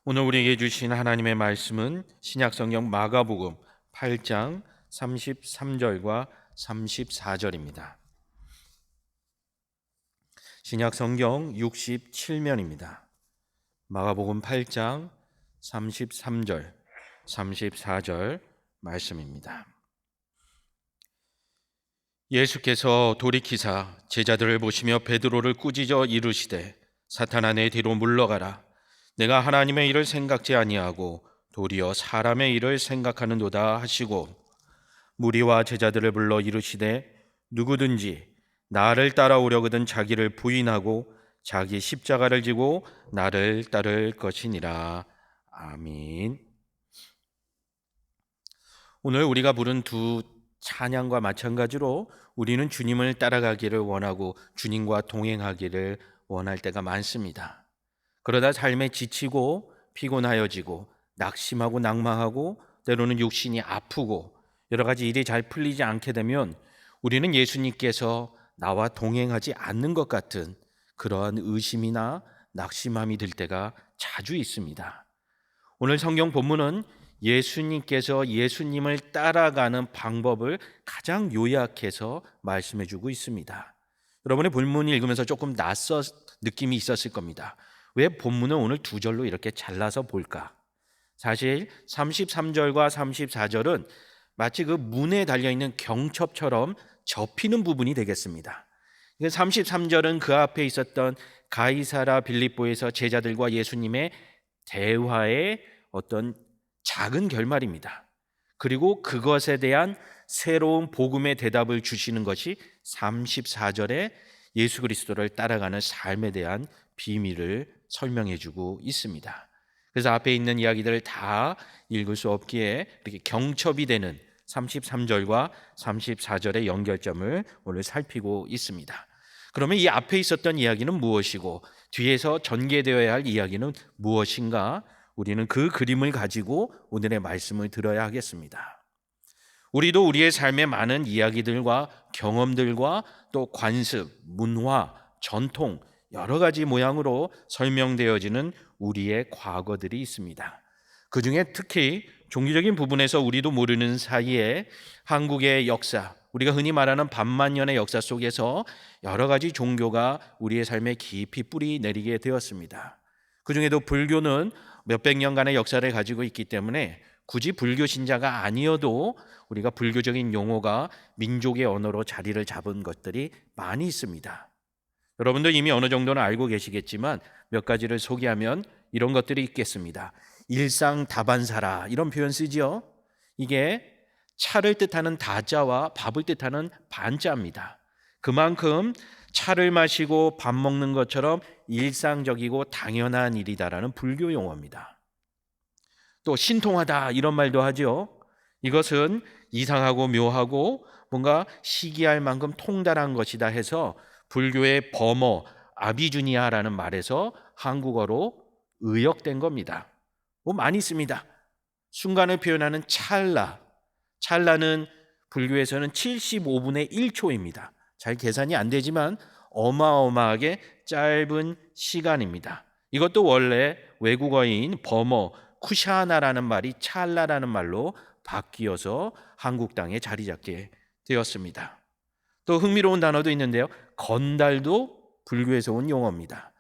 오늘 우리에게 주신 하나님의 말씀은 신약성경 마가복음 8장 33절과 34절입니다. 신약성경 67면입니다. 마가복음 8장 33절, 34절 말씀입니다. 예수께서 돌이키사 제자들을 보시며 베드로를 꾸짖어 이르시되 사탄아 내 뒤로 물러가라. 내가 하나님의 일을 생각지 아니하고 도리어 사람의 일을 생각하는도다 하시고 무리와 제자들을 불러 이르시되 누구든지 나를 따라오려거든 자기를 부인하고 자기 십자가를 지고 나를 따를 것이니라. 아멘. 오늘 우리가 부른 두 찬양과 마찬가지로 우리는 주님을 따라가기를 원하고 주님과 동행하기를 원할 때가 많습니다. 그러다 삶에 지치고 피곤하여지고 낙심하고 낭망하고 때로는 육신이 아프고 여러 가지 일이 잘 풀리지 않게 되면 우리는 예수님께서 나와 동행하지 않는 것 같은 그러한 의심이나 낙심함이 들 때가 자주 있습니다. 오늘 성경 본문은 예수님께서 예수님을 따라가는 방법을 가장 요약해서 말씀해 주고 있습니다. 여러분의 본문을 읽으면서 조금 낯선 느낌이 있었을 겁니다. 왜 본문을 오늘 두 절로 이렇게 잘라서 볼까? 사실 33절과 34절은 마치 그 문에 달려있는 경첩처럼 접히는 부분이 되겠습니다. 33절은 그 앞에 있었던 가이사라 빌립보에서 제자들과 예수님의 대화의 어떤 작은 결말입니다. 그리고 그것에 대한 새로운 복음의 대답을 주시는 것이 34절에 예수 그리스도를 따라가는 삶에 대한 비밀을 설명해 주고 있습니다. 그래서 앞에 있는 이야기들을 다 읽을 수 없기에 이렇게 경첩이 되는 33절과 34절의 연결점을 오늘 살피고 있습니다. 그러면 이 앞에 있었던 이야기는 무엇이고 뒤에서 전개되어야 할 이야기는 무엇인가? 우리는 그 그림을 가지고 오늘의 말씀을 들어야 하겠습니다. 우리도 우리의 삶의 많은 이야기들과 경험들과 또 관습, 문화, 전통 여러 가지 모양으로 설명되어지는 우리의 과거들이 있습니다. 그 중에 특히 종교적인 부분에서 우리도 모르는 사이에 한국의 역사, 우리가 흔히 말하는 반만년의 역사 속에서 여러 가지 종교가 우리의 삶에 깊이 뿌리 내리게 되었습니다. 그 중에도 불교는 몇백 년간의 역사를 가지고 있기 때문에 굳이 불교 신자가 아니어도 우리가 불교적인 용어가 민족의 언어로 자리를 잡은 것들이 많이 있습니다. 여러분도 이미 어느 정도는 알고 계시겠지만 몇 가지를 소개하면 이런 것들이 있겠습니다. 일상다반사라 이런 표현 쓰죠. 이게 차를 뜻하는 다자와 밥을 뜻하는 반자입니다. 그만큼 차를 마시고 밥 먹는 것처럼 일상적이고 당연한 일이다라는 불교 용어입니다. 또 신통하다 이런 말도 하죠. 이것은 이상하고 묘하고 뭔가 시기할 만큼 통달한 것이다 해서 불교의 범어 아비주니아라는 말에서 한국어로 의역된 겁니다. 뭐 많이 있습니다. 순간을 표현하는 찰나. 찰나는 불교에서는 75분의 1초입니다. 잘 계산이 안 되지만 어마어마하게 짧은 시간입니다. 이것도 원래 외국어인 범어 쿠샤나라는 말이 찰나라는 말로 바뀌어서 한국 땅에 자리 잡게 되었습니다. 또 흥미로운 단어도 있는데요. 건달도 불교에서 온 용어입니다.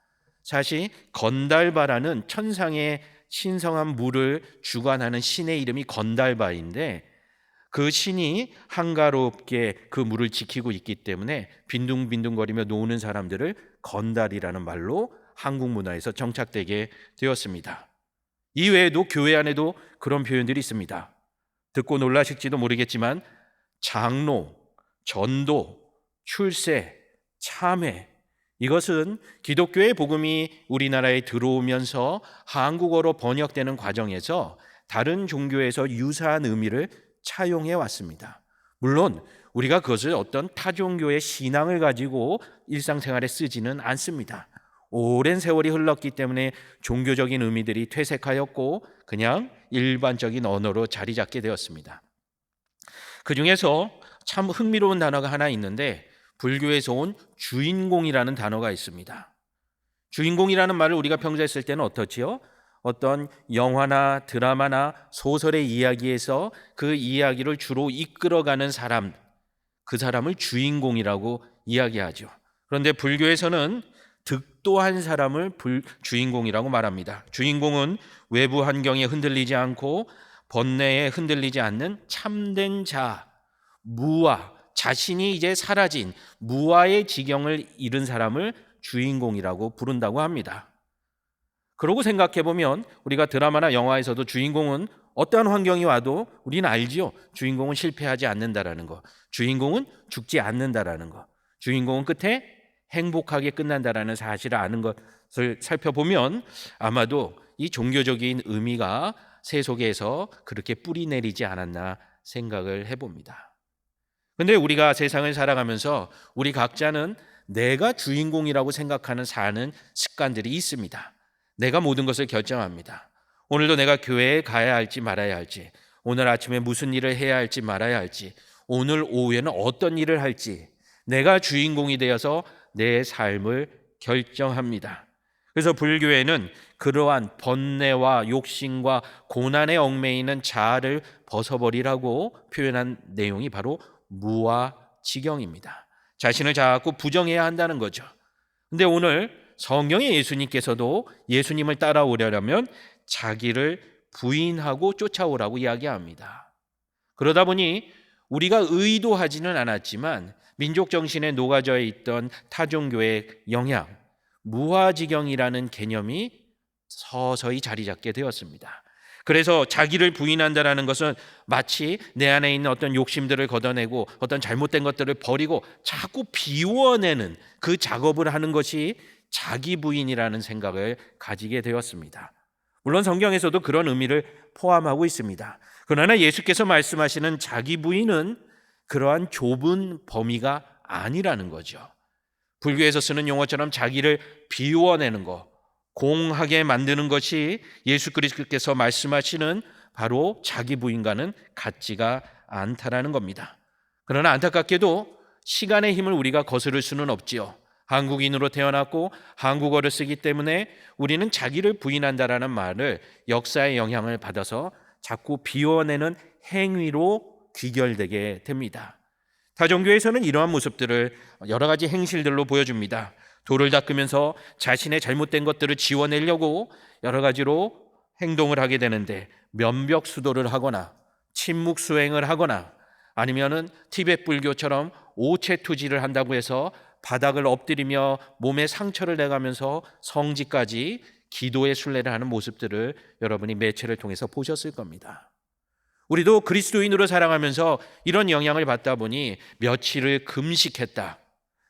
사실 건달바라는 천상의 신성한 물을 주관하는 신의 이름이 건달바인데 그 신이 한가롭게 그 물을 지키고 있기 때문에 빈둥빈둥거리며 노는 사람들을 건달이라는 말로 한국 문화에서 정착되게 되었습니다. 이외에도 교회 안에도 그런 표현들이 있습니다. 듣고 놀라실지도 모르겠지만 장로, 전도, 출세, 참회 이것은 기독교의 복음이 우리나라에 들어오면서 한국어로 번역되는 과정에서 다른 종교에서 유사한 의미를 차용해 왔습니다. 물론 우리가 그것을 어떤 타종교의 신앙을 가지고 일상생활에 쓰지는 않습니다. 오랜 세월이 흘렀기 때문에 종교적인 의미들이 퇴색하였고 그냥 일반적인 언어로 자리 잡게 되었습니다. 그 중에서 참 흥미로운 단어가 하나 있는데 불교에서 온 주인공이라는 단어가 있습니다. 주인공이라는 말을 우리가 평소에 쓸 때는 어떻지요? 어떤 영화나 드라마나 소설의 이야기에서 그 이야기를 주로 이끌어가는 사람, 그 사람을 주인공이라고 이야기하죠. 그런데 불교에서는 득도한 사람을 주인공이라고 말합니다. 주인공은 외부 환경에 흔들리지 않고 번뇌에 흔들리지 않는 참된 자, 무아, 자신이 이제 사라진 무아의 지경을 이룬 사람을 주인공이라고 부른다고 합니다. 그러고 생각해 보면 우리가 드라마나 영화에서도 주인공은 어떠한 환경이 와도 우리는 알지요. 주인공은 실패하지 않는다라는 거. 주인공은 죽지 않는다라는 거. 주인공은 끝에 행복하게 끝난다라는 사실을 아는 것을 살펴보면 아마도 이 종교적인 의미가 세속에서 그렇게 뿌리 내리지 않았나 생각을 해봅니다. 그런데 우리가 세상을 살아가면서 우리 각자는 내가 주인공이라고 생각하는 사는 습관들이 있습니다. 내가 모든 것을 결정합니다. 오늘도 내가 교회에 가야 할지 말아야 할지, 오늘 아침에 무슨 일을 해야 할지 말아야 할지, 오늘 오후에는 어떤 일을 할지 내가 주인공이 되어서 내 삶을 결정합니다. 그래서 불교에는 그러한 번뇌와 욕심과 고난에 얽매이는 자아를 벗어버리라고 표현한 내용이 바로 무아지경입니다. 자신을 자꾸 부정해야 한다는 거죠. 근데 오늘 성경의 예수님께서도 예수님을 따라오려면 자기를 부인하고 쫓아오라고 이야기합니다. 그러다 보니 우리가 의도하지는 않았지만 민족 정신에 녹아져 있던 타종교의 영향, 무아지경이라는 개념이 서서히 자리 잡게 되었습니다. 그래서 자기를 부인한다는 것은 마치 내 안에 있는 어떤 욕심들을 걷어내고 어떤 잘못된 것들을 버리고 자꾸 비워내는 그 작업을 하는 것이 자기 부인이라는 생각을 가지게 되었습니다. 물론 성경에서도 그런 의미를 포함하고 있습니다. 그러나 예수께서 말씀하시는 자기 부인은 그러한 좁은 범위가 아니라는 거죠. 불교에서 쓰는 용어처럼 자기를 비워내는 것, 공하게 만드는 것이 예수 그리스도께서 말씀하시는 바로 자기 부인과는 같지가 않다라는 겁니다. 그러나 안타깝게도 시간의 힘을 우리가 거스를 수는 없지요. 한국인으로 태어났고 한국어를 쓰기 때문에 우리는 자기를 부인한다라는 말을 역사의 영향을 받아서 자꾸 비워내는 행위로 귀결되게 됩니다. 타종교에서는 이러한 모습들을 여러 가지 행실들로 보여줍니다. 돌을 닦으면서 자신의 잘못된 것들을 지워내려고 여러 가지로 행동을 하게 되는데 면벽 수도를 하거나 침묵 수행을 하거나 아니면은 티베트 불교처럼 오체투지를 한다고 해서 바닥을 엎드리며 몸에 상처를 내가면서 성지까지 기도의 순례를 하는 모습들을 여러분이 매체를 통해서 보셨을 겁니다. 우리도 그리스도인으로 살아가면서 이런 영향을 받다 보니 며칠을 금식했다,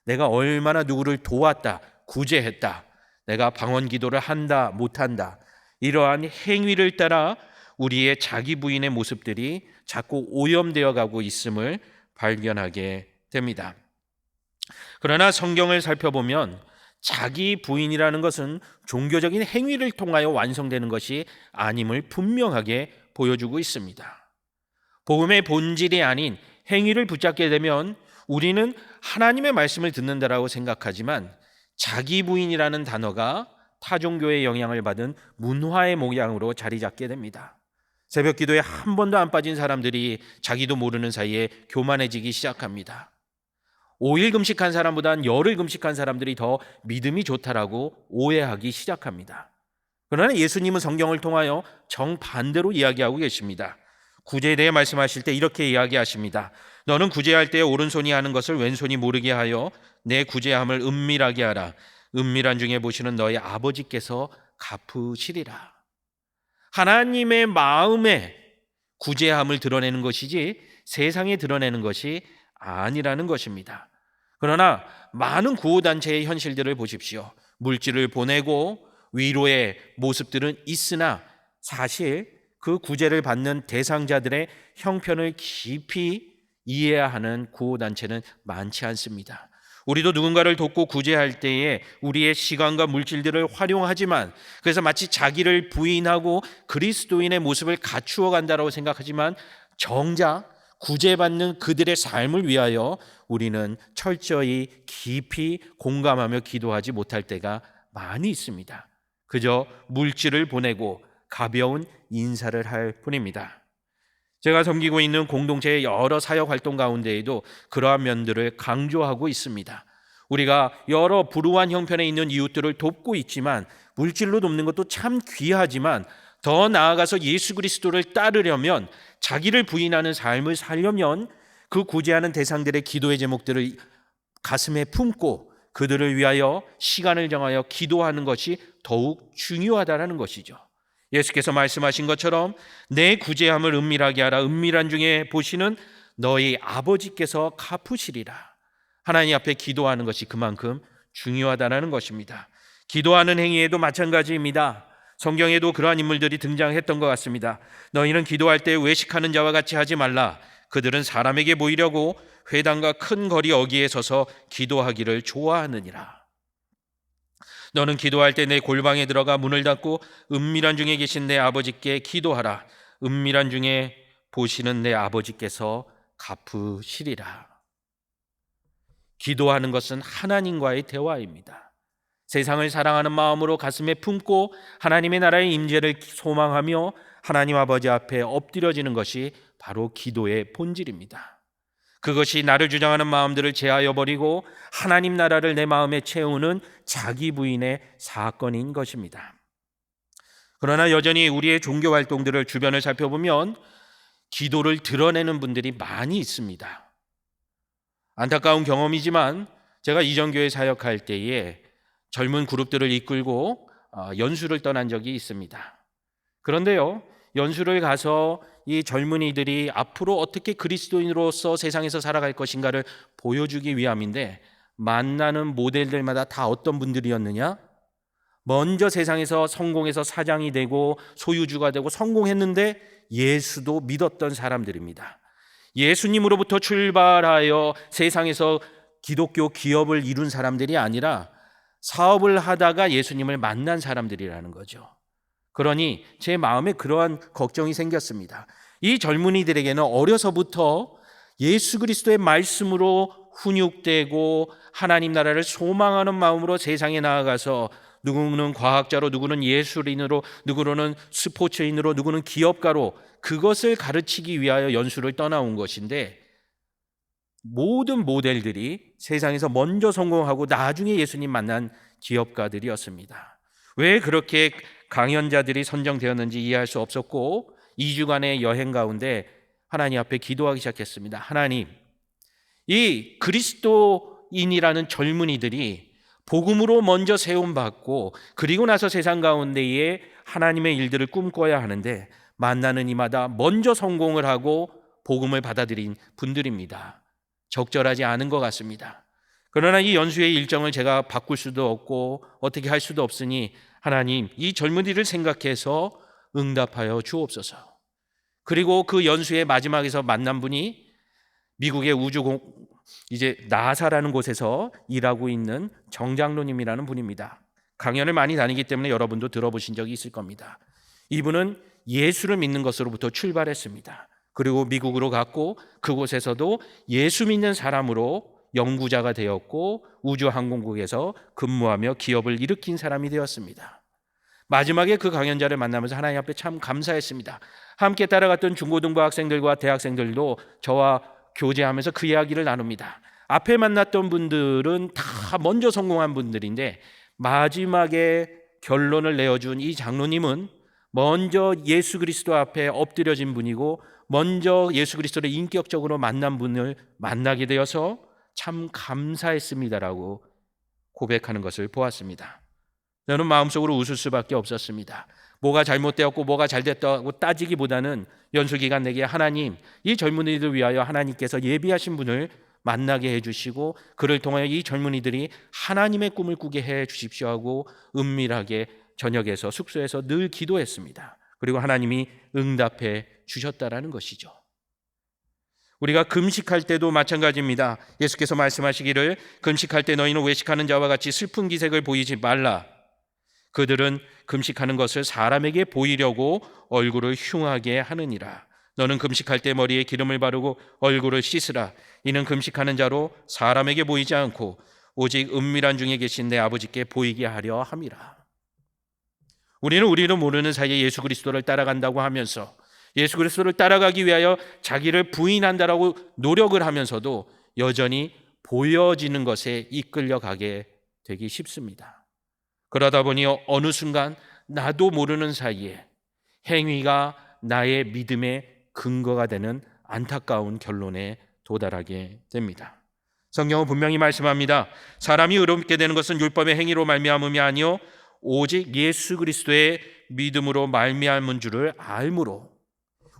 내가 얼마나 누구를 도왔다, 구제했다, 내가 방언 기도를 한다, 못한다, 이러한 행위를 따라 우리의 자기 부인의 모습들이 자꾸 오염되어 가고 있음을 발견하게 됩니다. 그러나 성경을 살펴보면 자기 부인이라는 것은 종교적인 행위를 통하여 완성되는 것이 아님을 분명하게 보여주고 있습니다. 복음의 본질이 아닌 행위를 붙잡게 되면 우리는 하나님의 말씀을 듣는다라고 생각하지만 자기 부인이라는 단어가 타종교의 영향을 받은 문화의 모양으로 자리 잡게 됩니다. 새벽 기도에 한 번도 안 빠진 사람들이 자기도 모르는 사이에 교만해지기 시작합니다. 5일 금식한 사람보다는 열흘 금식한 사람들이 더 믿음이 좋다라고 오해하기 시작합니다. 그러나 예수님은 성경을 통하여 정반대로 이야기하고 계십니다. 구제에 대해 말씀하실 때 이렇게 이야기하십니다. 너는 구제할 때 오른손이 하는 것을 왼손이 모르게 하여 내 구제함을 은밀하게 하라. 은밀한 중에 보시는 너희 아버지께서 갚으시리라. 하나님의 마음에 구제함을 드러내는 것이지 세상에 드러내는 것이 아니라는 것입니다. 그러나 많은 구호단체의 현실들을 보십시오. 물질을 보내고 위로의 모습들은 있으나 사실 그 구제를 받는 대상자들의 형편을 깊이 이해해야 하는 구호단체는 많지 않습니다. 우리도 누군가를 돕고 구제할 때에 우리의 시간과 물질들을 활용하지만 그래서 마치 자기를 부인하고 그리스도인의 모습을 갖추어 간다고 생각하지만 정작 구제받는 그들의 삶을 위하여 우리는 철저히 깊이 공감하며 기도하지 못할 때가 많이 있습니다. 그저 물질을 보내고 가벼운 인사를 할 뿐입니다. 제가 섬기고 있는 공동체의 여러 사역 활동 가운데에도 그러한 면들을 강조하고 있습니다. 우리가 여러 불우한 형편에 있는 이웃들을 돕고 있지만, 물질로 돕는 것도 참 귀하지만, 더 나아가서 예수 그리스도를 따르려면, 자기를 부인하는 삶을 살려면 그 구제하는 대상들의 기도의 제목들을 가슴에 품고 그들을 위하여 시간을 정하여 기도하는 것이 더욱 중요하다는 것이죠. 예수께서 말씀하신 것처럼 내 구제함을 은밀하게 하라. 은밀한 중에 보시는 너희 아버지께서 갚으시리라. 하나님 앞에 기도하는 것이 그만큼 중요하다는 것입니다. 기도하는 행위에도 마찬가지입니다. 성경에도 그러한 인물들이 등장했던 것 같습니다. 너희는 기도할 때 외식하는 자와 같이 하지 말라. 그들은 사람에게 보이려고 회당과 큰 거리 어귀에 서서 기도하기를 좋아하느니라. 너는 기도할 때 내 골방에 들어가 문을 닫고 은밀한 중에 계신 내 아버지께 기도하라. 은밀한 중에 보시는 내 아버지께서 갚으시리라. 기도하는 것은 하나님과의 대화입니다. 세상을 사랑하는 마음으로 가슴에 품고 하나님의 나라의 임재를 소망하며 하나님 아버지 앞에 엎드려지는 것이 바로 기도의 본질입니다. 그것이 나를 주장하는 마음들을 제하여 버리고 하나님 나라를 내 마음에 채우는 자기 부인의 사건인 것입니다. 그러나 여전히 우리의 종교 활동들을 주변을 살펴보면 기도를 드러내는 분들이 많이 있습니다. 안타까운 경험이지만 제가 이전교회 사역할 때에 젊은 그룹들을 이끌고 연수를 떠난 적이 있습니다. 그런데요, 연수를 가서 이 젊은이들이 앞으로 어떻게 그리스도인으로서 세상에서 살아갈 것인가를 보여주기 위함인데, 만나는 모델들마다 다 어떤 분들이었느냐? 먼저 세상에서 성공해서 사장이 되고 소유주가 되고 성공했는데 예수도 믿었던 사람들입니다. 예수님으로부터 출발하여 세상에서 기독교 기업을 이룬 사람들이 아니라 사업을 하다가 예수님을 만난 사람들이라는 거죠. 그러니 제 마음에 그러한 걱정이 생겼습니다. 이 젊은이들에게는 어려서부터 예수 그리스도의 말씀으로 훈육되고 하나님 나라를 소망하는 마음으로 세상에 나아가서 누구는 과학자로, 누구는 예술인으로, 누구는 스포츠인으로, 누구는 기업가로 그것을 가르치기 위하여 연수를 떠나온 것인데, 모든 모델들이 세상에서 먼저 성공하고 나중에 예수님 만난 기업가들이었습니다. 왜 그렇게 강연자들이 선정되었는지 이해할 수 없었고, 2주간의 여행 가운데 하나님 앞에 기도하기 시작했습니다. 하나님, 이 그리스도인이라는 젊은이들이 복음으로 먼저 세움받고 그리고 나서 세상 가운데에 하나님의 일들을 꿈꿔야 하는데 만나는 이마다 먼저 성공을 하고 복음을 받아들인 분들입니다. 적절하지 않은 것 같습니다. 그러나 이 연수의 일정을 제가 바꿀 수도 없고 어떻게 할 수도 없으니 하나님, 이 젊은이를 생각해서 응답하여 주옵소서. 그리고 그 연수의 마지막에서 만난 분이 미국의 이제 나사라는 곳에서 일하고 있는 정장로님이라는 분입니다. 강연을 많이 다니기 때문에 여러분도 들어보신 적이 있을 겁니다. 이분은 예수를 믿는 것으로부터 출발했습니다. 그리고 미국으로 갔고 그곳에서도 예수 믿는 사람으로 연구자가 되었고 우주항공국에서 근무하며 기업을 일으킨 사람이 되었습니다. 마지막에 그 강연자를 만나면서 하나님 앞에 참 감사했습니다. 함께 따라갔던 중고등부 학생들과 대학생들도 저와 교제하면서 그 이야기를 나눕니다. 앞에 만났던 분들은 다 먼저 성공한 분들인데 마지막에 결론을 내어준 이 장로님은 먼저 예수 그리스도 앞에 엎드려진 분이고 먼저 예수 그리스도를 인격적으로 만난 분을 만나게 되어서 참 감사했습니다라고 고백하는 것을 보았습니다. 저는 마음속으로 웃을 수밖에 없었습니다. 뭐가 잘못되었고 뭐가 잘됐다고 따지기보다는 연수기간 내게 하나님, 이 젊은이들 위하여 하나님께서 예비하신 분을 만나게 해주시고 그를 통하여 이 젊은이들이 하나님의 꿈을 꾸게 해주십시오 하고 은밀하게 저녁에서 숙소에서 늘 기도했습니다. 그리고 하나님이 응답해 주셨다라는 것이죠. 우리가 금식할 때도 마찬가지입니다. 예수께서 말씀하시기를 금식할 때 너희는 외식하는 자와 같이 슬픈 기색을 보이지 말라. 그들은 금식하는 것을 사람에게 보이려고 얼굴을 흉하게 하느니라. 너는 금식할 때 머리에 기름을 바르고 얼굴을 씻으라. 이는 금식하는 자로 사람에게 보이지 않고 오직 은밀한 중에 계신 내 아버지께 보이게 하려 함이라. 우리는 우리도 모르는 사이에 예수 그리스도를 따라간다고 하면서 예수 그리스도를 따라가기 위하여 자기를 부인한다라고 노력을 하면서도 여전히 보여지는 것에 이끌려가게 되기 쉽습니다. 그러다 보니 어느 순간 나도 모르는 사이에 행위가 나의 믿음의 근거가 되는 안타까운 결론에 도달하게 됩니다. 성경은 분명히 말씀합니다. 사람이 의롭게 되는 것은 율법의 행위로 말미암음이 아니요 오직 예수 그리스도의 믿음으로 말미암은 줄을 알므로,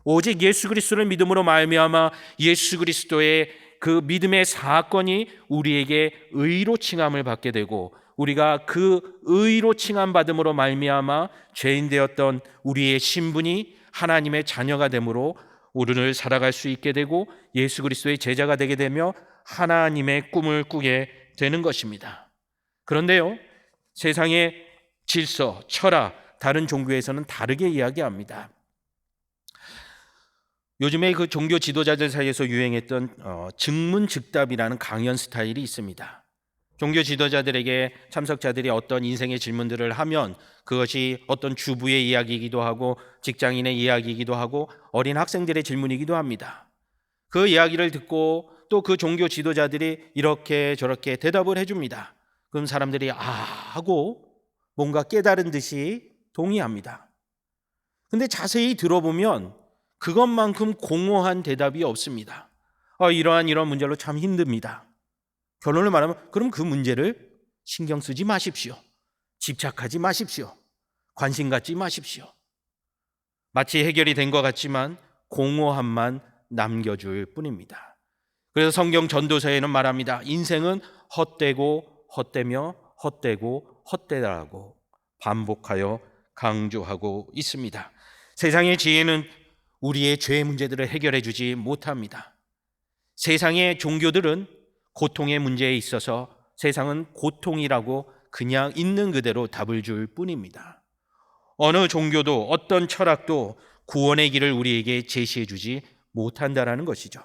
오직 예수 그리스도를 믿음으로 말미암아 예수 그리스도의 그 믿음의 사건이 우리에게 의로 칭함을 받게 되고, 우리가 그 의로 칭함 받음으로 말미암아 죄인 되었던 우리의 신분이 하나님의 자녀가 되므로 오늘을 살아갈 수 있게 되고 예수 그리스도의 제자가 되게 되며 하나님의 꿈을 꾸게 되는 것입니다. 그런데요, 세상의 질서, 철학, 다른 종교에서는 다르게 이야기합니다. 요즘에 그 종교 지도자들 사이에서 유행했던 즉문즉답이라는 강연 스타일이 있습니다. 종교 지도자들에게 참석자들이 어떤 인생의 질문들을 하면 그것이 어떤 주부의 이야기이기도 하고 직장인의 이야기이기도 하고 어린 학생들의 질문이기도 합니다. 그 이야기를 듣고 또 그 종교 지도자들이 이렇게 저렇게 대답을 해줍니다. 그럼 사람들이 하고 뭔가 깨달은 듯이 동의합니다. 근데 자세히 들어보면 그것만큼 공허한 대답이 없습니다. 이런 문제로 참 힘듭니다. 결론을 말하면 그럼 그 문제를 신경 쓰지 마십시오. 집착하지 마십시오. 관심 갖지 마십시오. 마치 해결이 된 것 같지만 공허함만 남겨줄 뿐입니다. 그래서 성경 전도서에는 말합니다. 인생은 헛되고 헛되며 헛되고 헛되다라고 반복하여 강조하고 있습니다. 세상의 지혜는 우리의 죄의 문제들을 해결해 주지 못합니다. 세상의 종교들은 고통의 문제에 있어서 세상은 고통이라고 그냥 있는 그대로 답을 줄 뿐입니다. 어느 종교도 어떤 철학도 구원의 길을 우리에게 제시해 주지 못한다라는 것이죠.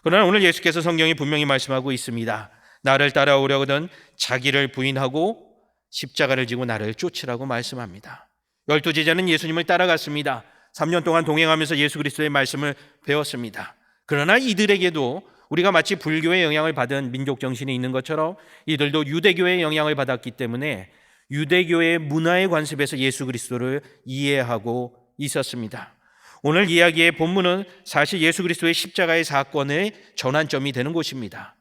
그러나 오늘 예수께서 성경이 분명히 말씀하고 있습니다. 나를 따라오려거든 자기를 부인하고 십자가를 지고 나를 쫓으라고 말씀합니다. 12제자는 예수님을 따라갔습니다. 3년 동안 동행하면서 예수 그리스도의 말씀을 배웠습니다. 그러나 이들에게도 우리가 마치 불교의 영향을 받은 민족 정신이 있는 것처럼 이들도 유대교의 영향을 받았기 때문에 유대교의 문화의 관습에서 예수 그리스도를 이해하고 있었습니다. 오늘 이야기의 본문은 사실 예수 그리스도의 십자가의 사건의 전환점이 되는 곳입니다.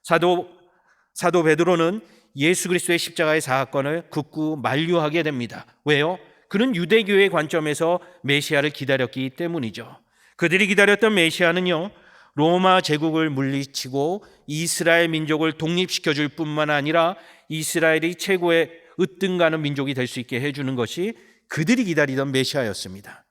사도 베드로는 예수 그리스도의 십자가의 사건을 극구 만류하게 됩니다. 왜요? 그는 유대교의 관점에서 메시아를 기다렸기 때문이죠. 그들이 기다렸던 메시아는요, 로마 제국을 물리치고 이스라엘 민족을 독립시켜줄 뿐만 아니라 이스라엘이 최고의 으뜸가는 민족이 될 수 있게 해주는 것이 그들이 기다리던 메시아였습니다.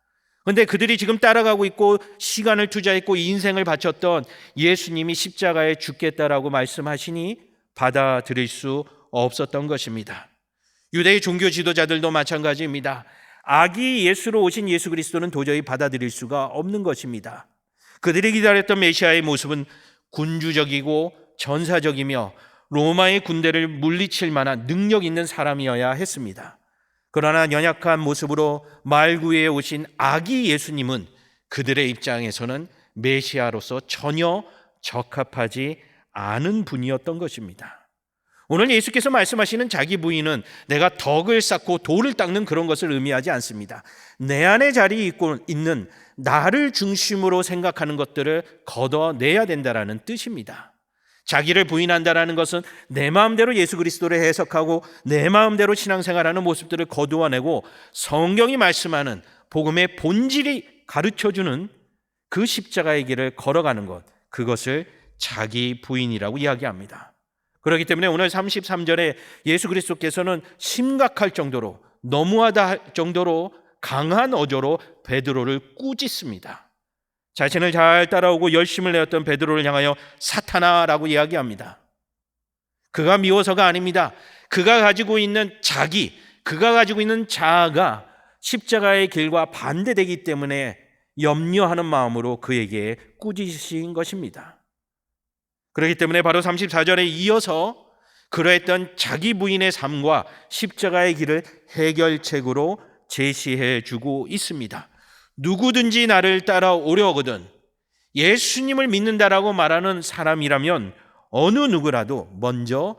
그런데 그들이 지금 따라가고 있고 시간을 투자했고 인생을 바쳤던 예수님이 십자가에 죽겠다라고 말씀하시니 받아들일 수 없었던 것입니다. 유대의 종교 지도자들도 마찬가지입니다. 아기 예수로 오신 예수 그리스도는 도저히 받아들일 수가 없는 것입니다. 그들이 기다렸던 메시아의 모습은 군주적이고 전사적이며 로마의 군대를 물리칠 만한 능력 있는 사람이어야 했습니다. 그러나 연약한 모습으로 말구에 오신 아기 예수님은 그들의 입장에서는 메시아로서 전혀 적합하지 않은 분이었던 것입니다. 오늘 예수께서 말씀하시는 자기 부인은 내가 덕을 쌓고 돌을 닦는 그런 것을 의미하지 않습니다. 내 안에 자리 있는 나를 중심으로 생각하는 것들을 걷어내야 된다라는 뜻입니다. 자기를 부인한다라는 것은 내 마음대로 예수 그리스도를 해석하고 내 마음대로 신앙생활하는 모습들을 거두어내고 성경이 말씀하는 복음의 본질이 가르쳐주는 그 십자가의 길을 걸어가는 것, 그것을 자기 부인이라고 이야기합니다. 그렇기 때문에 오늘 33절에 예수 그리스도께서는 심각할 정도로, 너무하다 할 정도로 강한 어조로 베드로를 꾸짖습니다. 자신을 잘 따라오고 열심을 내었던 베드로를 향하여 사탄아라고 이야기합니다. 그가 미워서가 아닙니다. 그가 가지고 있는 그가 가지고 있는 자아가 십자가의 길과 반대되기 때문에 염려하는 마음으로 그에게 꾸짖으신 것입니다. 그렇기 때문에 바로 34절에 이어서 그러했던 자기 부인의 삶과 십자가의 길을 해결책으로 제시해 주고 있습니다. 누구든지 나를 따라오려거든 예수님을 믿는다라고 말하는 사람이라면 어느 누구라도 먼저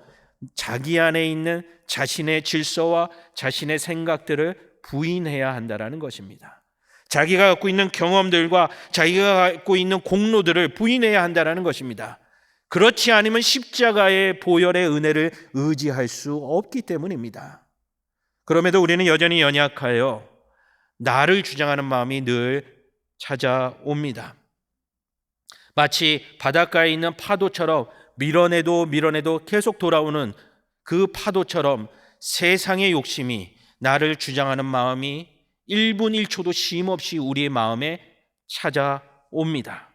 자기 안에 있는 자신의 질서와 자신의 생각들을 부인해야 한다라는 것입니다. 자기가 갖고 있는 경험들과 자기가 갖고 있는 공로들을 부인해야 한다라는 것입니다. 그렇지 않으면 십자가의 보혈의 은혜를 의지할 수 없기 때문입니다. 그럼에도 우리는 여전히 연약하여 나를 주장하는 마음이 늘 찾아옵니다. 마치 바닷가에 있는 파도처럼 밀어내도 계속 돌아오는 그 파도처럼 세상의 욕심이 나를 주장하는 마음이 1분 1초도 쉼없이 우리의 마음에 찾아옵니다.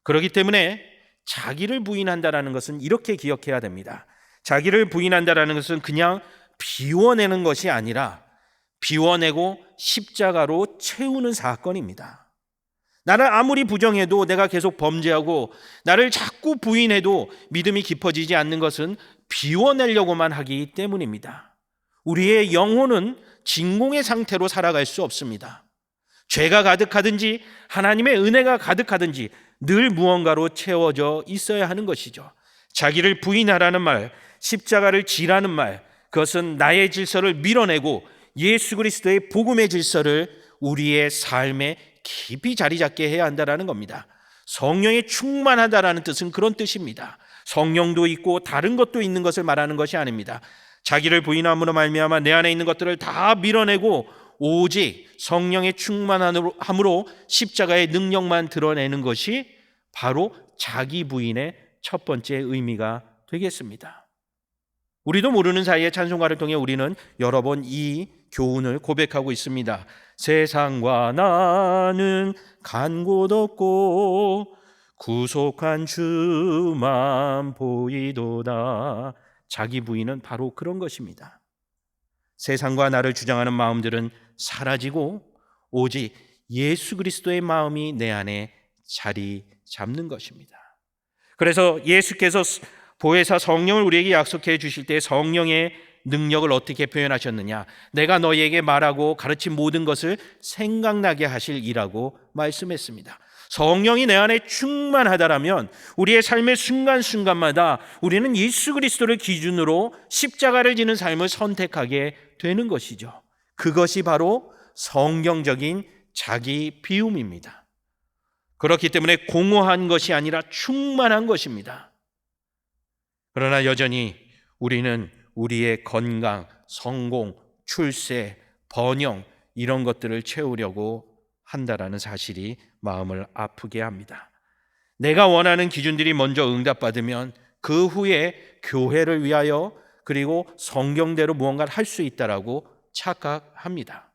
그렇기 때문에 자기를 부인한다는 것은 이렇게 기억해야 됩니다. 자기를 부인한다는 것은 그냥 비워내는 것이 아니라 비워내고 십자가로 채우는 사건입니다. 나를 아무리 부정해도 내가 계속 범죄하고 나를 자꾸 부인해도 믿음이 깊어지지 않는 것은 비워내려고만 하기 때문입니다. 우리의 영혼은 진공의 상태로 살아갈 수 없습니다. 죄가 가득하든지 하나님의 은혜가 가득하든지 늘 무언가로 채워져 있어야 하는 것이죠. 자기를 부인하라는 말, 십자가를 지라는 말, 그것은 나의 질서를 밀어내고 예수 그리스도의 복음의 질서를 우리의 삶에 깊이 자리 잡게 해야 한다는 겁니다. 성령에 충만하다라는 뜻은 그런 뜻입니다. 성령도 있고 다른 것도 있는 것을 말하는 것이 아닙니다. 자기를 부인함으로 말미암아 내 안에 있는 것들을 다 밀어내고 오직 성령의 충만함으로 십자가의 능력만 드러내는 것이 바로 자기 부인의 첫 번째 의미가 되겠습니다. 우리도 모르는 사이에 찬송가를 통해 우리는 여러 번 이 교훈을 고백하고 있습니다. 세상과 나는 간 곳 없고 구속한 주만 보이도다. 자기 부인은 바로 그런 것입니다. 세상과 나를 주장하는 마음들은 사라지고 오직 예수 그리스도의 마음이 내 안에 자리 잡는 것입니다. 그래서 예수께서 보혜사 성령을 우리에게 약속해 주실 때 성령의 능력을 어떻게 표현하셨느냐? 내가 너희에게 말하고 가르친 모든 것을 생각나게 하실 이라고 말씀했습니다. 성령이 내 안에 충만하다라면 우리의 삶의 순간순간마다 우리는 예수 그리스도를 기준으로 십자가를 지는 삶을 선택하게 되는 것이죠. 그것이 바로 성경적인 자기 비움입니다. 그렇기 때문에 공허한 것이 아니라 충만한 것입니다. 그러나 여전히 우리는 우리의 건강, 성공, 출세, 번영 이런 것들을 채우려고 한다라는 사실이 마음을 아프게 합니다. 내가 원하는 기준들이 먼저 응답받으면 그 후에 교회를 위하여 그리고 성경대로 무언가를 할 수 있다라고 착각합니다.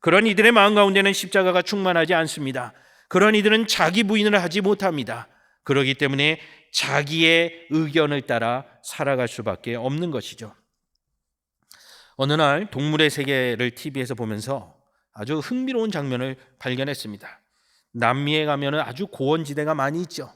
그런 이들의 마음 가운데는 십자가가 충만하지 않습니다. 그런 이들은 자기 부인을 하지 못합니다. 그렇기 때문에 자기의 의견을 따라 살아갈 수밖에 없는 것이죠. 어느 날 동물의 세계를 TV에서 보면서 아주 흥미로운 장면을 발견했습니다. 남미에 가면은 아주 고원지대가 많이 있죠.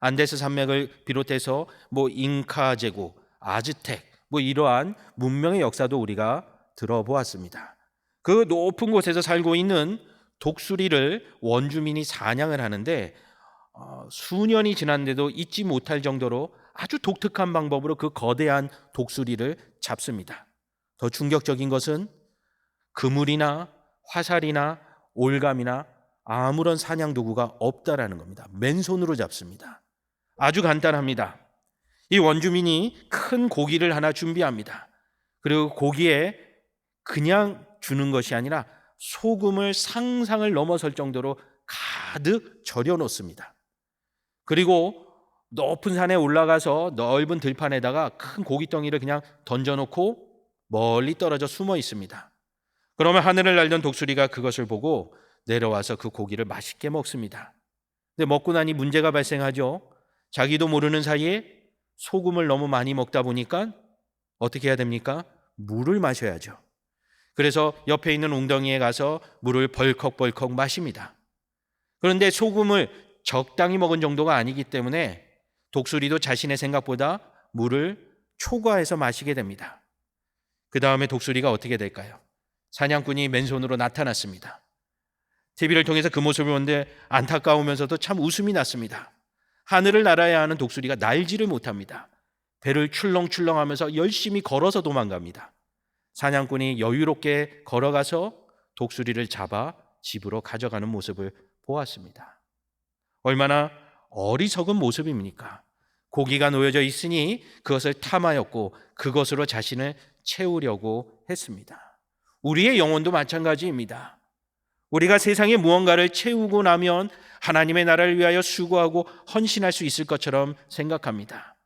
안데스 산맥을 비롯해서 잉카 제국, 아즈텍 이러한 문명의 역사도 우리가 들어보았습니다. 그 높은 곳에서 살고 있는 독수리를 원주민이 사냥을 하는데 수년이 지났는데도 잊지 못할 정도로 아주 독특한 방법으로 그 거대한 독수리를 잡습니다. 더 충격적인 것은 그물이나 화살이나 올감이나 아무런 사냥 도구가 없다라는 겁니다. 맨손으로 잡습니다. 아주 간단합니다. 이 원주민이 큰 고기를 하나 준비합니다. 그리고 고기에 그냥 주는 것이 아니라 소금을 상상을 넘어설 정도로 가득 절여 놓습니다. 그리고 높은 산에 올라가서 넓은 들판에다가 큰 고깃덩이를 그냥 던져놓고 멀리 떨어져 숨어 있습니다. 그러면 하늘을 날던 독수리가 그것을 보고 내려와서 그 고기를 맛있게 먹습니다. 근데 먹고 나니 문제가 발생하죠. 자기도 모르는 사이에 소금을 너무 많이 먹다 보니까 어떻게 해야 됩니까? 물을 마셔야죠. 그래서 옆에 있는 웅덩이에 가서 물을 벌컥벌컥 마십니다. 그런데 소금을 적당히 먹은 정도가 아니기 때문에 독수리도 자신의 생각보다 물을 초과해서 마시게 됩니다. 그 다음에 독수리가 어떻게 될까요? 사냥꾼이 맨손으로 나타났습니다. TV를 통해서 그 모습을 보는데 안타까우면서도 참 웃음이 났습니다. 하늘을 날아야 하는 독수리가 날지를 못합니다. 배를 출렁출렁하면서 열심히 걸어서 도망갑니다. 사냥꾼이 여유롭게 걸어가서 독수리를 잡아 집으로 가져가는 모습을 보았습니다. 얼마나 어리석은 모습입니까? 고기가 놓여져 있으니 그것을 탐하였고 그것으로 자신을 채우려고 했습니다. 우리의 영혼도 마찬가지입니다. 우리가 세상에 무언가를 채우고 나면 하나님의 나라를 위하여 수고하고 헌신할 수 있을 것처럼 생각합니다.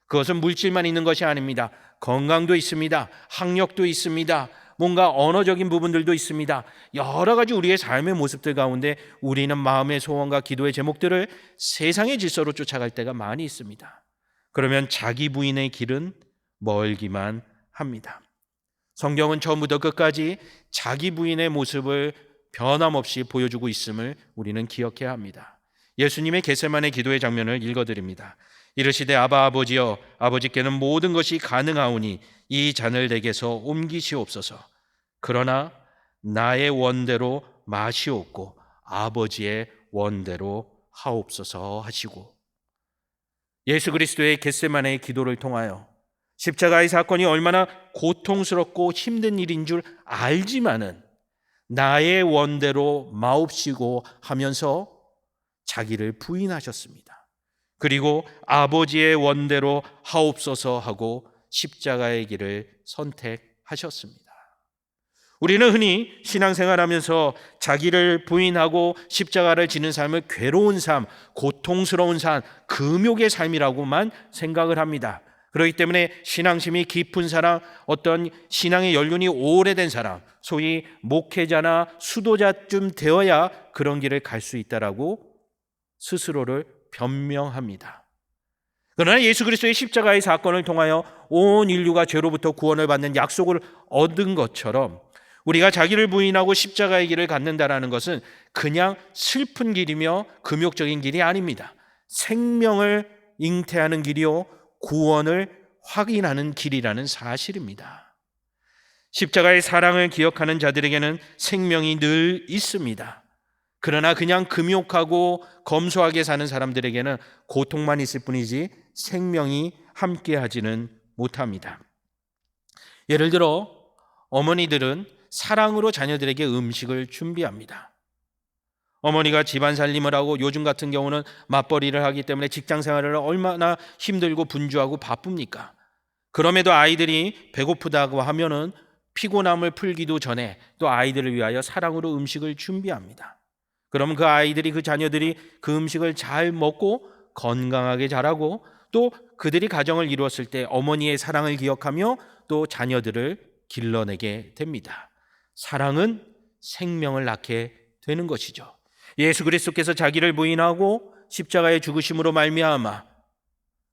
그것은 물질만 있는 것이 아닙니다. 건강도 있습니다. 학력도 있습니다. 뭔가 언어적인 부분들도 있습니다. 여러 가지 우리의 삶의 모습들 가운데 우리는 마음의 소원과 기도의 제목들을 세상의 질서로 쫓아갈 때가 많이 있습니다. 그러면 자기 부인의 길은 멀기만 합니다. 성경은 처음부터 끝까지 자기 부인의 모습을 변함없이 보여주고 있음을 우리는 기억해야 합니다. 예수님의 겟세마네 기도의 장면을 읽어드립니다. 이르시되 아바 아버지여 아버지께는 모든 것이 가능하오니 이 잔을 내게서 옮기시옵소서. 그러나 나의 원대로 마시옵고 아버지의 원대로 하옵소서 하시고, 예수 그리스도의 겟세마네의 기도를 통하여 십자가의 사건이 얼마나 고통스럽고 힘든 일인 줄 알지만은 나의 원대로 마옵시고 하면서 자기를 부인하셨습니다. 그리고 아버지의 원대로 하옵소서 하고 십자가의 길을 선택하셨습니다. 우리는 흔히 신앙생활하면서 자기를 부인하고 십자가를 지는 삶을 괴로운 삶, 고통스러운 삶, 금욕의 삶이라고만 생각을 합니다. 그렇기 때문에 신앙심이 깊은 사람, 어떤 신앙의 연륜이 오래된 사람, 소위 목회자나 수도자쯤 되어야 그런 길을 갈 수 있다라고 스스로를 변명합니다. 그러나 예수 그리스도의 십자가의 사건을 통하여 온 인류가 죄로부터 구원을 받는 약속을 얻은 것처럼 우리가 자기를 부인하고 십자가의 길을 갖는다라는 것은 그냥 슬픈 길이며 금욕적인 길이 아닙니다. 생명을 잉태하는 길이요 구원을 확인하는 길이라는 사실입니다. 십자가의 사랑을 기억하는 자들에게는 생명이 늘 있습니다. 그러나 그냥 금욕하고 검소하게 사는 사람들에게는 고통만 있을 뿐이지 생명이 함께하지는 못합니다. 예를 들어 어머니들은 사랑으로 자녀들에게 음식을 준비합니다. 어머니가 집안 살림을 하고 요즘 같은 경우는 맞벌이를 하기 때문에 직장 생활을 얼마나 힘들고 분주하고 바쁩니까? 그럼에도 아이들이 배고프다고 하면은 피곤함을 풀기도 전에 또 아이들을 위하여 사랑으로 음식을 준비합니다. 그러면 그 아이들이, 그 자녀들이 그 음식을 잘 먹고 건강하게 자라고 또 그들이 가정을 이루었을 때 어머니의 사랑을 기억하며 또 자녀들을 길러내게 됩니다. 사랑은 생명을 낳게 되는 것이죠. 예수 그리스도께서 자기를 부인하고 십자가의 죽으심으로 말미암아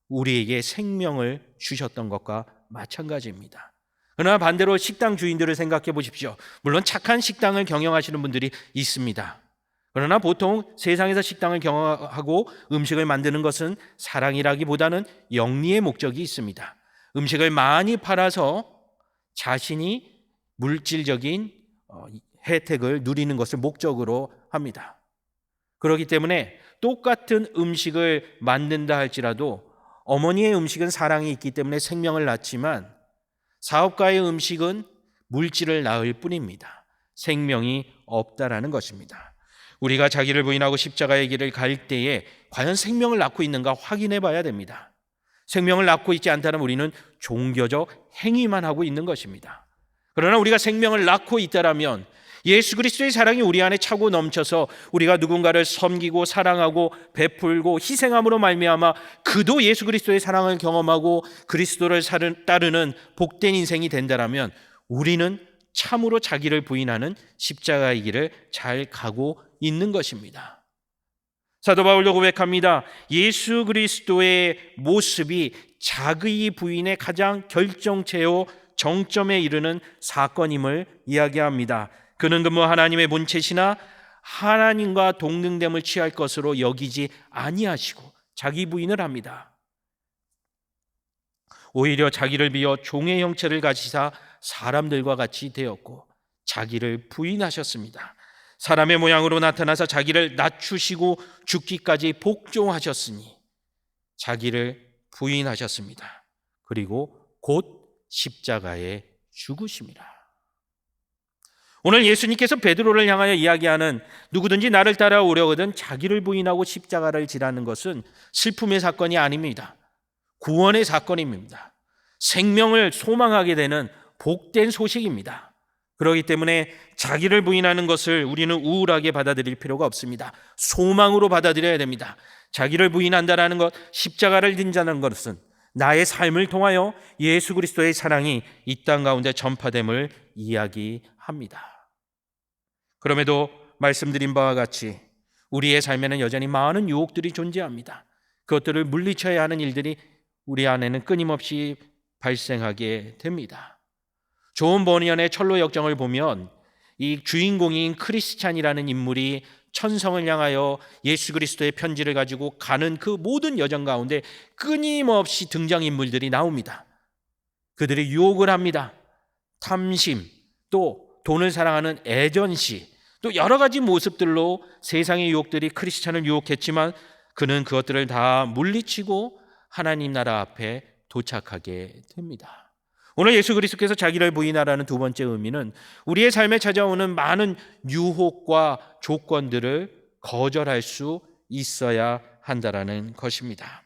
우리에게 생명을 주셨던 것과 마찬가지입니다. 그러나 반대로 식당 주인들을 생각해 보십시오. 물론 착한 식당을 경영하시는 분들이 있습니다. 그러나 보통 세상에서 식당을 경영하고 음식을 만드는 것은 사랑이라기보다는 영리의 목적이 있습니다. 음식을 많이 팔아서 자신이 물질적인 혜택을 누리는 것을 목적으로 합니다. 그렇기 때문에 똑같은 음식을 만든다 할지라도 어머니의 음식은 사랑이 있기 때문에 생명을 낳지만 사업가의 음식은 물질을 낳을 뿐입니다. 생명이 없다라는 것입니다. 우리가 자기를 부인하고 십자가의 길을 갈 때에 과연 생명을 낳고 있는가 확인해 봐야 됩니다. 생명을 낳고 있지 않다면 우리는 종교적 행위만 하고 있는 것입니다. 그러나 우리가 생명을 낳고 있다면 예수 그리스도의 사랑이 우리 안에 차고 넘쳐서 우리가 누군가를 섬기고 사랑하고 베풀고 희생함으로 말미암아 그도 예수 그리스도의 사랑을 경험하고 그리스도를 따르는 복된 인생이 된다면 우리는 참으로 자기를 부인하는 십자가의 길을 잘 가고 있는 것입니다. 사도 바울도 고백합니다. 예수 그리스도의 모습이 자기 부인의 가장 결정체요 정점에 이르는 사건임을 이야기합니다. 그는 그뭐 하나님의 본체시나 하나님과 동등됨을 취할 것으로 여기지 아니하시고 자기 부인을 합니다. 오히려 자기를 비워 종의 형체를 가지사 사람들과 같이 되었고 자기를 부인하셨습니다. 사람의 모양으로 나타나서 자기를 낮추시고 죽기까지 복종하셨으니 자기를 부인하셨습니다. 그리고 곧 십자가에 죽으심이라. 오늘 예수님께서 베드로를 향하여 이야기하는 누구든지 나를 따라오려거든 자기를 부인하고 십자가를 지라는 것은 슬픔의 사건이 아닙니다. 구원의 사건입니다. 생명을 소망하게 되는 복된 소식입니다. 그렇기 때문에 자기를 부인하는 것을 우리는 우울하게 받아들일 필요가 없습니다. 소망으로 받아들여야 됩니다. 자기를 부인한다는 것, 십자가를 진다는 것은 나의 삶을 통하여 예수 그리스도의 사랑이 이 땅 가운데 전파됨을 이야기합니다. 그럼에도 말씀드린 바와 같이 우리의 삶에는 여전히 많은 유혹들이 존재합니다. 그것들을 물리쳐야 하는 일들이 우리 안에는 끊임없이 발생하게 됩니다. 존 버니언의 철로 역정을 보면 이 주인공인 크리스찬이라는 인물이 천성을 향하여 예수 그리스도의 편지를 가지고 가는 그 모든 여정 가운데 끊임없이 등장인물들이 나옵니다. 그들이 유혹을 합니다. 탐심, 또 돈을 사랑하는 애전시, 또 여러 가지 모습들로 세상의 유혹들이 크리스찬을 유혹했지만 그는 그것들을 다 물리치고 하나님 나라 앞에 도착하게 됩니다. 오늘 예수 그리스도께서 자기를 부인하라는 두 번째 의미는 우리의 삶에 찾아오는 많은 유혹과 조건들을 거절할 수 있어야 한다라는 것입니다.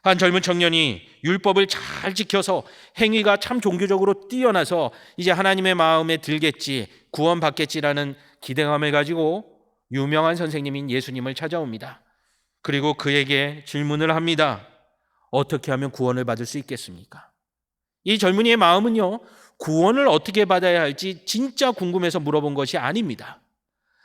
한 젊은 청년이 율법을 잘 지켜서 행위가 참 종교적으로 뛰어나서 이제 하나님의 마음에 들겠지, 구원받겠지라는 기대감을 가지고 유명한 선생님인 예수님을 찾아옵니다. 그리고 그에게 질문을 합니다. 어떻게 하면 구원을 받을 수 있겠습니까? 이 젊은이의 마음은요, 구원을 어떻게 받아야 할지 진짜 궁금해서 물어본 것이 아닙니다.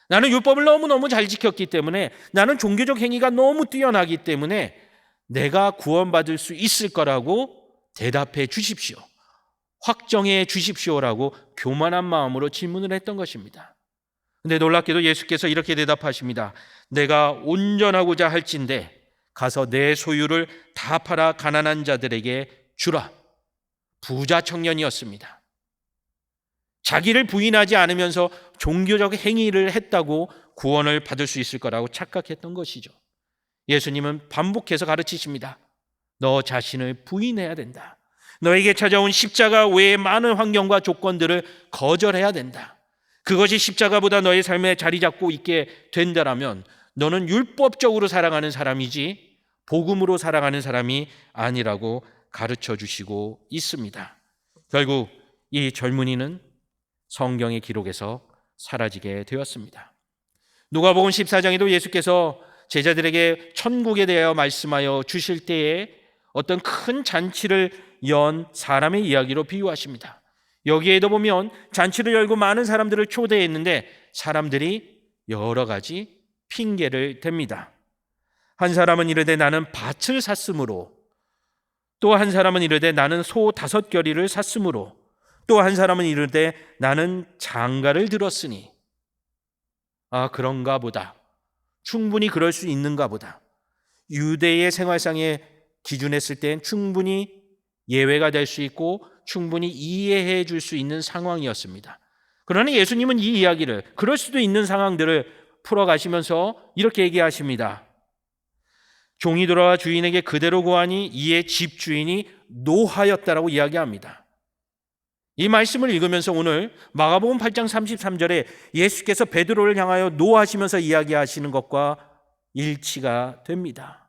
나는 율법을 너무너무 잘 지켰기 때문에, 나는 종교적 행위가 너무 뛰어나기 때문에 내가 구원받을 수 있을 거라고 대답해 주십시오, 확정해 주십시오라고 교만한 마음으로 질문을 했던 것입니다. 근데 놀랍게도 예수께서 이렇게 대답하십니다. 내가 온전하고자 할진대 가서 내 소유를 다 팔아 가난한 자들에게 주라. 부자 청년이었습니다. 자기를 부인하지 않으면서 종교적 행위를 했다고 구원을 받을 수 있을 거라고 착각했던 것이죠. 예수님은 반복해서 가르치십니다. 너 자신을 부인해야 된다. 너에게 찾아온 십자가 외의 많은 환경과 조건들을 거절해야 된다. 그것이 십자가보다 너의 삶에 자리 잡고 있게 된다라면 너는 율법적으로 살아가는 사람이지 복음으로 살아가는 사람이 아니라고 가르쳐 주시고 있습니다. 결국 이 젊은이는 성경의 기록에서 사라지게 되었습니다. 누가복음 14장에도 예수께서 제자들에게 천국에 대하여 말씀하여 주실 때에 어떤 큰 잔치를 연 사람의 이야기로 비유하십니다. 여기에도 보면 잔치를 열고 많은 사람들을 초대했는데 사람들이 여러 가지 핑계를 댑니다. 한 사람은 이르되 나는 밭을 샀으므로, 또 한 사람은 이르되 나는 소 5겨리를 샀으므로, 또 한 사람은 이르되 나는 장가를 들었으니. 그런가 보다. 충분히 그럴 수 있는가 보다. 유대의 생활상에 기준했을 땐 충분히 예외가 될 수 있고 충분히 이해해 줄 수 있는 상황이었습니다. 그러나 예수님은 이 이야기를, 그럴 수도 있는 상황들을 풀어가시면서 이렇게 얘기하십니다. 종이 돌아와 주인에게 그대로 고하니 이에 집주인이 노하였다라고 이야기합니다. 이 말씀을 읽으면서 오늘 마가복음 8장 33절에 예수께서 베드로를 향하여 노하시면서 이야기하시는 것과 일치가 됩니다.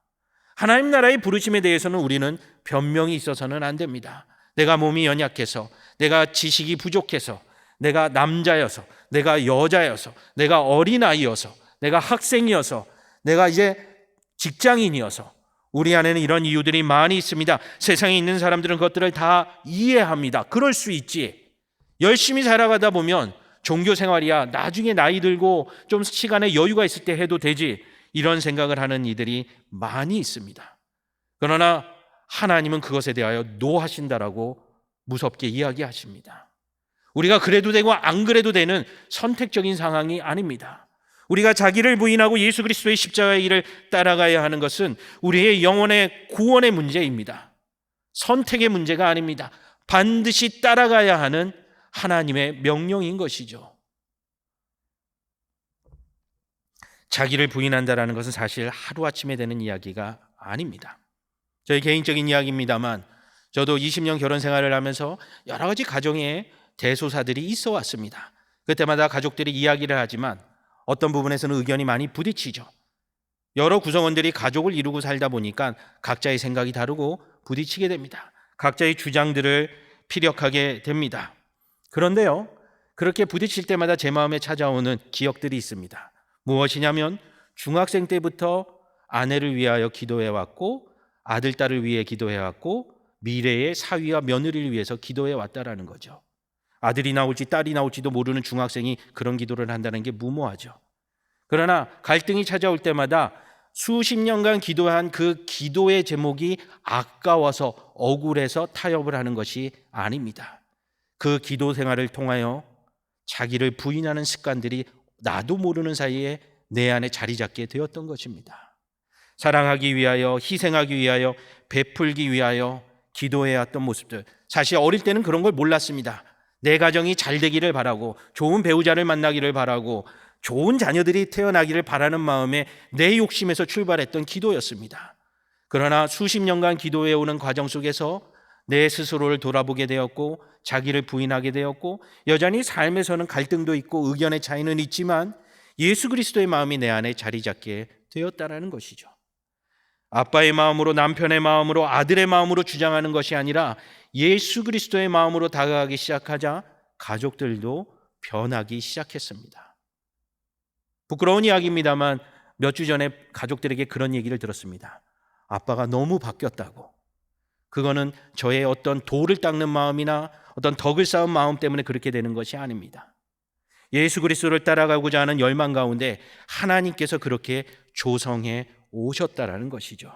하나님 나라의 부르심에 대해서는 우리는 변명이 있어서는 안 됩니다. 내가 몸이 연약해서, 내가 지식이 부족해서, 내가 남자여서, 내가 여자여서, 내가 어린아이여서, 내가 학생이어서, 내가 이제 직장인이어서, 우리 안에는 이런 이유들이 많이 있습니다. 세상에 있는 사람들은 그것들을 다 이해합니다. 그럴 수 있지. 열심히 살아가다 보면 종교 생활이야, 나중에 나이 들고 좀 시간에 여유가 있을 때 해도 되지, 이런 생각을 하는 이들이 많이 있습니다. 그러나 하나님은 그것에 대하여 노하신다라고 무섭게 이야기하십니다. 우리가 그래도 되고 안 그래도 되는 선택적인 상황이 아닙니다. 우리가 자기를 부인하고 예수 그리스도의 십자가의 길을 따라가야 하는 것은 우리의 영혼의 구원의 문제입니다. 선택의 문제가 아닙니다. 반드시 따라가야 하는 하나님의 명령인 것이죠. 자기를 부인한다라는 것은 사실 하루아침에 되는 이야기가 아닙니다. 저희 개인적인 이야기입니다만 저도 20년 결혼 생활을 하면서 여러 가지 가정에 대소사들이 있어 왔습니다. 그때마다 가족들이 이야기를 하지만 어떤 부분에서는 의견이 많이 부딪히죠. 여러 구성원들이 가족을 이루고 살다 보니까 각자의 생각이 다르고 부딪히게 됩니다. 각자의 주장들을 피력하게 됩니다. 그런데요, 그렇게 부딪힐 때마다 제 마음에 찾아오는 기억들이 있습니다. 무엇이냐면 중학생 때부터 아내를 위하여 기도해왔고 아들, 딸을 위해 기도해왔고 미래의 사위와 며느리를 위해서 기도해왔다라는 거죠. 아들이 나올지 딸이 나올지도 모르는 중학생이 그런 기도를 한다는 게 무모하죠. 그러나 갈등이 찾아올 때마다 수십 년간 기도한 그 기도의 제목이 아까워서 억울해서 타협을 하는 것이 아닙니다. 그 기도 생활을 통하여 자기를 부인하는 습관들이 나도 모르는 사이에 내 안에 자리 잡게 되었던 것입니다. 사랑하기 위하여, 희생하기 위하여, 베풀기 위하여 기도해왔던 모습들, 사실 어릴 때는 그런 걸 몰랐습니다. 내 가정이 잘 되기를 바라고 좋은 배우자를 만나기를 바라고 좋은 자녀들이 태어나기를 바라는 마음에 내 욕심에서 출발했던 기도였습니다. 그러나 수십 년간 기도해오는 과정 속에서 내 스스로를 돌아보게 되었고 자기를 부인하게 되었고 여전히 삶에서는 갈등도 있고 의견의 차이는 있지만 예수 그리스도의 마음이 내 안에 자리 잡게 되었다는 것이죠. 아빠의 마음으로, 남편의 마음으로, 아들의 마음으로 주장하는 것이 아니라 예수 그리스도의 마음으로 다가가기 시작하자 가족들도 변하기 시작했습니다. 부끄러운 이야기입니다만 몇 주 전에 가족들에게 그런 얘기를 들었습니다. 아빠가 너무 바뀌었다고. 그거는 저의 어떤 돌을 닦는 마음이나 어떤 덕을 쌓은 마음 때문에 그렇게 되는 것이 아닙니다. 예수 그리스도를 따라가고자 하는 열망 가운데 하나님께서 그렇게 조성해 오셨다라는 것이죠.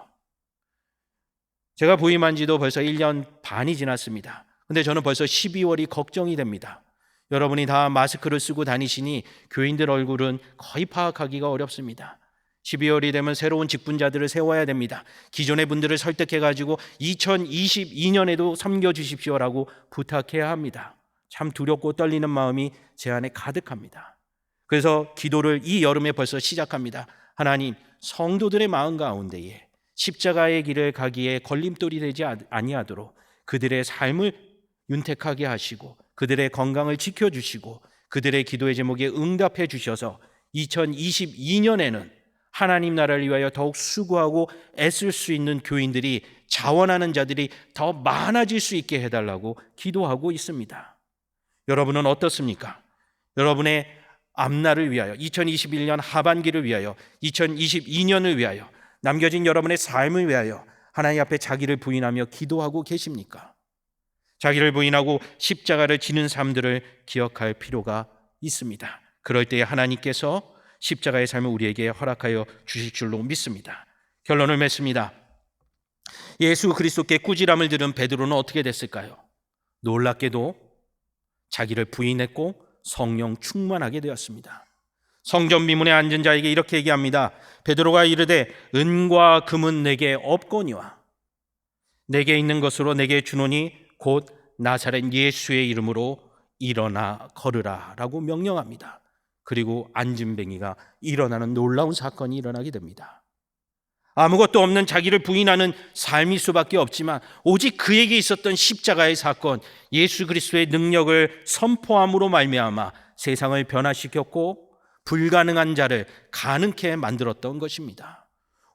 제가 부임한 지도 벌써 1년 반이 지났습니다. 근데 저는 벌써 12월이 걱정이 됩니다. 여러분이 다 마스크를 쓰고 다니시니 교인들 얼굴은 거의 파악하기가 어렵습니다. 12월이 되면 새로운 직분자들을 세워야 됩니다. 기존의 분들을 설득해가지고 2022년에도 섬겨주십시오라고 부탁해야 합니다. 참 두렵고 떨리는 마음이 제 안에 가득합니다. 그래서 기도를 이 여름에 벌써 시작합니다. 하나님, 성도들의 마음 가운데에 십자가의 길을 가기에 걸림돌이 되지 아니하도록 그들의 삶을 윤택하게 하시고 그들의 건강을 지켜주시고 그들의 기도의 제목에 응답해 주셔서 2022년에는 하나님 나라를 위하여 더욱 수고하고 애쓸 수 있는 교인들이, 자원하는 자들이 더 많아질 수 있게 해달라고 기도하고 있습니다. 여러분은 어떻습니까? 여러분의 앞날을 위하여, 2021년 하반기를 위하여, 2022년을 위하여, 남겨진 여러분의 삶을 위하여 하나님 앞에 자기를 부인하며 기도하고 계십니까? 자기를 부인하고 십자가를 지는 삶들을 기억할 필요가 있습니다. 그럴 때에 하나님께서 십자가의 삶을 우리에게 허락하여 주실 줄로 믿습니다. 결론을 맺습니다. 예수 그리스도께 꾸지람을 들은 베드로는 어떻게 됐을까요? 놀랍게도 자기를 부인했고 성령 충만하게 되었습니다. 성전 비문에 앉은 자에게 이렇게 얘기합니다. 베드로가 이르되 은과 금은 내게 없거니와 내게 있는 것으로 내게 주노니 곧 나사렛 예수의 이름으로 일어나 걸으라 라고 명령합니다. 그리고 안진뱅이가 일어나는 놀라운 사건이 일어나게 됩니다. 아무것도 없는 자기를 부인하는 삶일 수밖에 없지만 오직 그에게 있었던 십자가의 사건, 예수 그리스도의 능력을 선포함으로 말미암아 세상을 변화시켰고 불가능한 자를 가능케 만들었던 것입니다.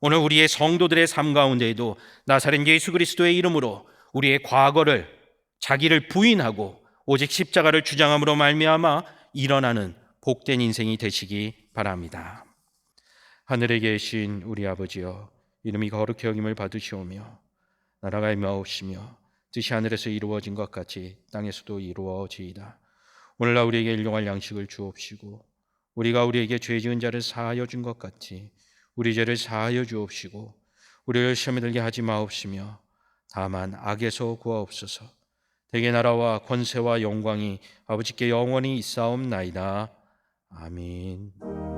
오늘 우리의 성도들의 삶 가운데에도 나사렛 예수 그리스도의 이름으로 우리의 과거를, 자기를 부인하고 오직 십자가를 주장함으로 말미암아 일어나는 복된 인생이 되시기 바랍니다. 하늘에 계신 우리 아버지여, 이름이 거룩히 여김을 받으시오며 나라가 임하옵시며 뜻이 하늘에서 이루어진 것 같이 땅에서도 이루어지이다. 오늘날 우리에게 일용할 양식을 주옵시고 우리가 우리에게 죄 지은 자를 사하여 준 것 같이 우리 죄를 사하여 주옵시고 우리를 시험에 들게 하지 마옵시며 다만 악에서 구하옵소서. 대개 나라와 권세와 영광이 아버지께 영원히 있사옵나이다. 아멘.